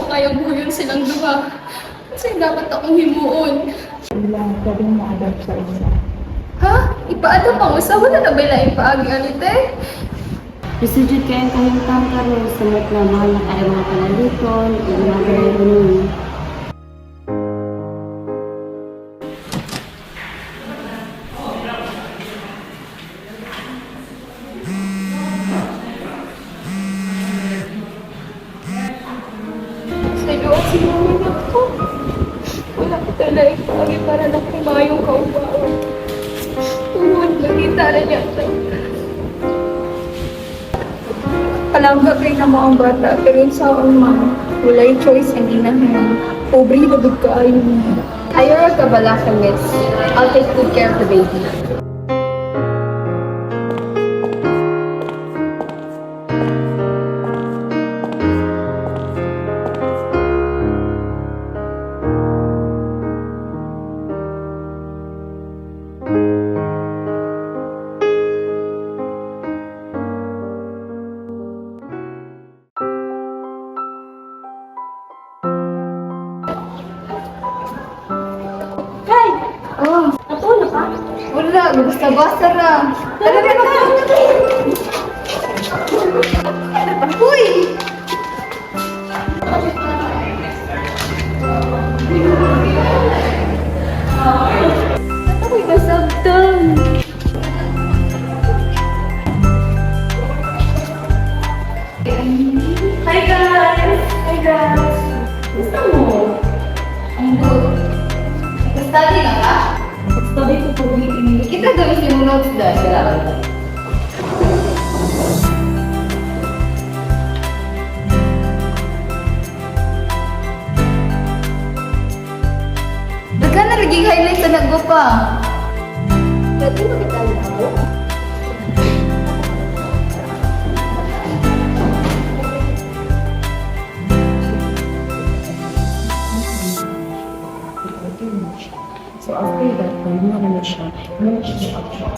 kayang buyon silang duha. Kasi dapat akong himuon. Wala, pwedeng ma-adapt sa inyo. Ha? Ipaadap ang usa? Wala na ba laing paagi alite? Isudjud kayong kahintang karon sa na mahal na kayo mga panaliton, mga ganun. Sa doon sinumin ako. Wala ko talagang paagi para na kumayong kaubaon. Tuhod, nakita na niya ito. Kalamba kay na mo ang bata, pero sa mga walay choice ang inahan. Pobre na big kaayo mo. Ayora ka bala ka, miss. I'll take good care of the baby. Oh, Natulog ka? wala. Basta-basta ra. Talaga na. Uy! Ako'y nasabtan. Hi guys! Hi guys! Gusto mo? Ang good. Study na ka? Study ko po dito. Kita gawin si Munod dahil sila. Dagan na naging highlight sa nagbo pa. Pwede mo kita lang. So after that, pwede mo naman siya. Meron siya sa option.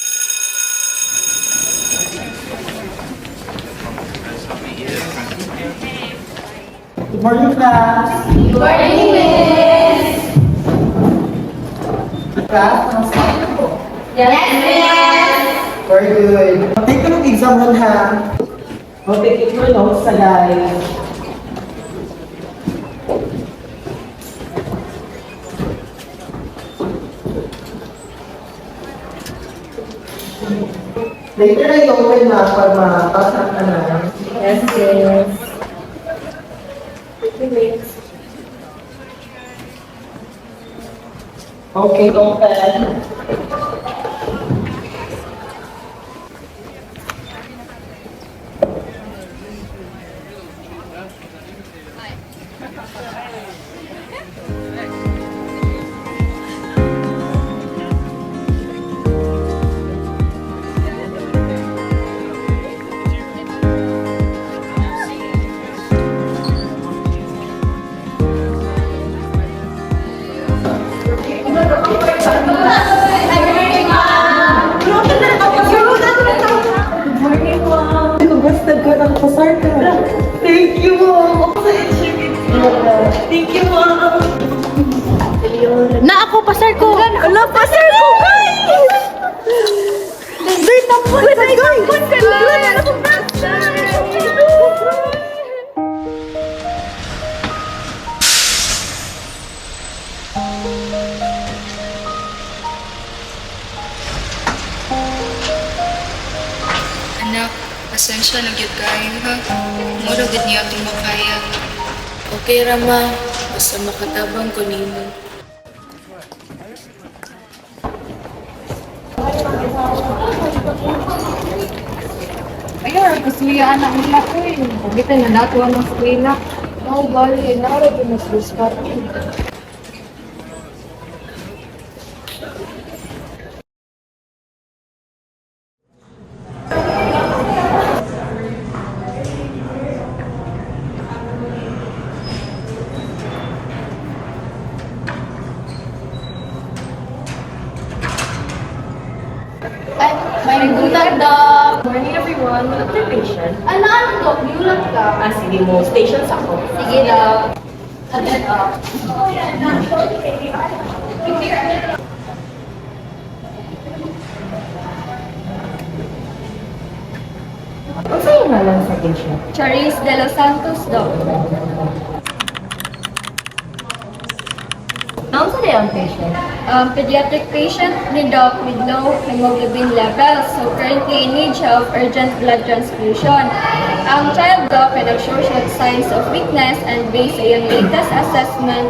Good morning, class. Good morning, Miss! Class, namaste po. Yes, Miss! Very good. Take ka ng exam mo ha. Take your notes sa guys. Later na i-open na para mapasa ka na. Yes, yes. Okay, open. Basta ka ng pasar ka. Thank you, mom. Thank you, mom. Na ako, pasar ko! Ala, pasar ko, guys! Day, tampon ka, guys! Tampon ka na! Wala na akong pasar! Anak, pasensya na gyud kayo ha. Mura gid niya akong makaya. Okay ra ma, basta makatabang ko nimo. Ayun, kasuya anak nila ko eh. Pagkita na nato ang eskwela. Oh, bali, narap yung mas discard. May gulat daw. Morning everyone, observation. Ano, Dok? Gulat ka. Sige mo, stations ako. Sige daw. Ano sa'yo nga lang sa patient? Charis de los Santos, Doc. Ano sa ang patient? Pediatric patient ni Doc with low hemoglobin levels, so currently in need siya of urgent blood transfusion. Ang child Doc ay nag-show siya signs of weakness and based sa iyang latest assessment,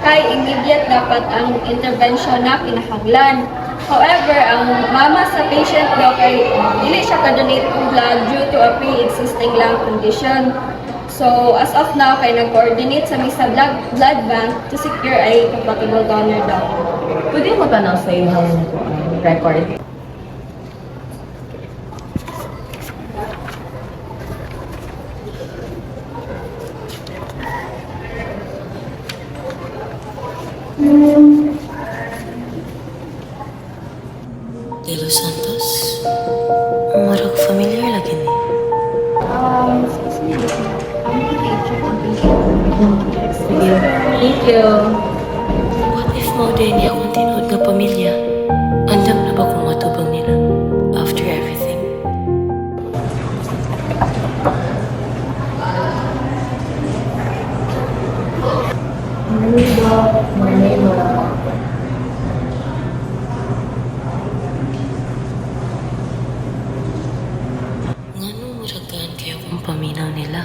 kay immediate dapat ang intervention na kinahanglan. However, ang mama sa patient Doc ay dili siya ka-donate ng blood due to a pre-existing lung condition. So, as of now, kay nag-coordinate sa MISA blood bank to secure a compatible donor Doc. Pwede mo tanong sa iyong record? De Los Santos? Marag familiar lagi ni. Sige. Thank you. What if mao din niya akong tinuod nga pamilya? Andam na ba kung matubang nila? After everything? Ngano muragaan kayo kung paminaw nila?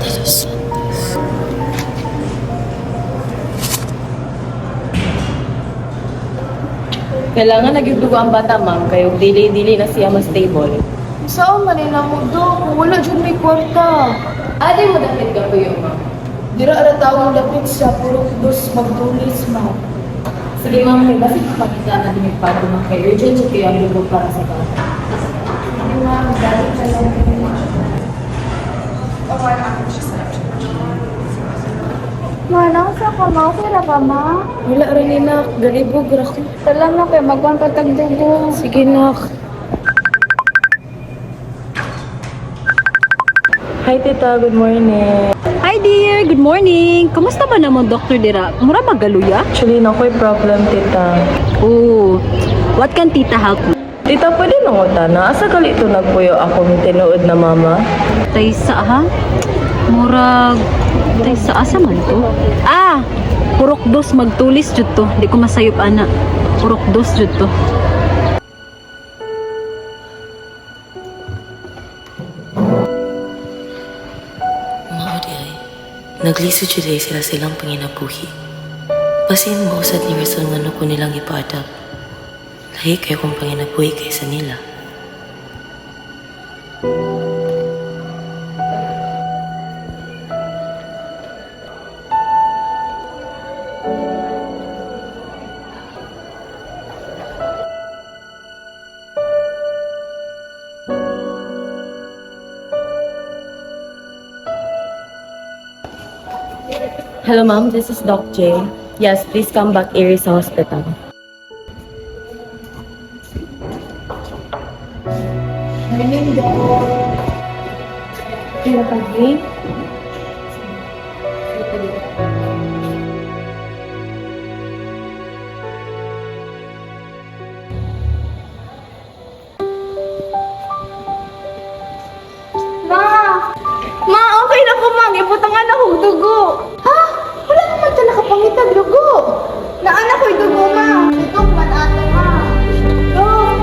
De Los Santos. Kailangan nagdugo ang bata, ma'am. Kayo dili na siya mas stable. Saan man nila mo, Doc? Wala dyan may kwarta. Ate mo dapat ka po yung ma'am. Dira ara taong lapit sa purok dos magtulis, ma'am. Sige, ma'am. May basit pakita na din yung pato, ma'am. Kay urgent siya kayo ang dugo para sa bata. Hindi, ma'am. Dali ka lang. Ma, nasa ka ma? Okay na ka, ma? Wala rin nila. Galibog ra ko. Talang na kayo, magwan ka tagdugo. Sige, nak. Hi, tita. Good morning. Hi dear, good morning. Kumusta man naman Dr. Dira? Mura magaluya? Actually, nako'y problem, tita. Oh, what can tita help you? Tita, pwede nangutan na. Asa kalito nagpuyo akong tinuod na mama? Taysa ha? Murag taysa asa man to? Ah, purok dos magtulis jud to. Di ko masayop ana. Purok dos jud to. Mao di ay. Naglisod jud ay sila silang panginabuhi. Pasin mo usad ni Rizal nga ko nilang ipaadap. Lahi kayo kung panginabuhi kaysa nila. Hello, ma'am. This is Doc J. Yes, please come back here sa hospital. Morning, Doc. Kaya pagi? Ma, okay na ko, ma. Ibutangan akong dugo. Ha? Wala naman ito nakapangitag dugo. Naanak ko'y dugo, ma. Dok, man ata, ma. Dok.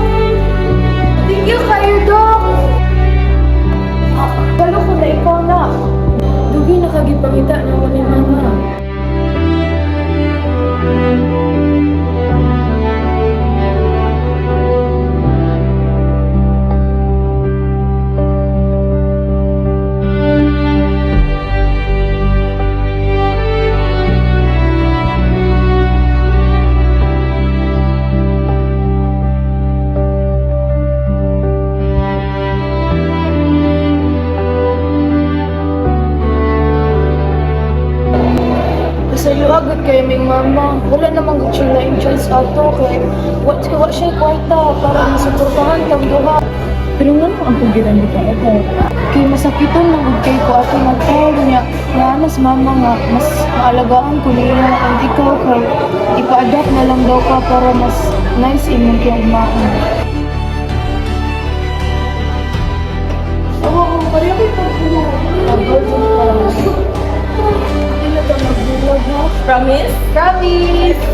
Thank you kayo, Dok. Kalo ko na ikaw na. Dugi nakagipangita na mo ni mama. Kasayo agad kay ming mama. Wala namang gud siya na-enjoy sa ato kay what siya kwarta para masuportahan tang duha. kung ginamit ako. Kay masakitan lang ug kay ko ato nagtaon niya. Nga anas mama nga mas maalagaan ko niya ang ikaw kay ipa-adapt na lang daw ka para mas nice imong kiyang umaon. Oo, pareho ko ito. Promise? Promise!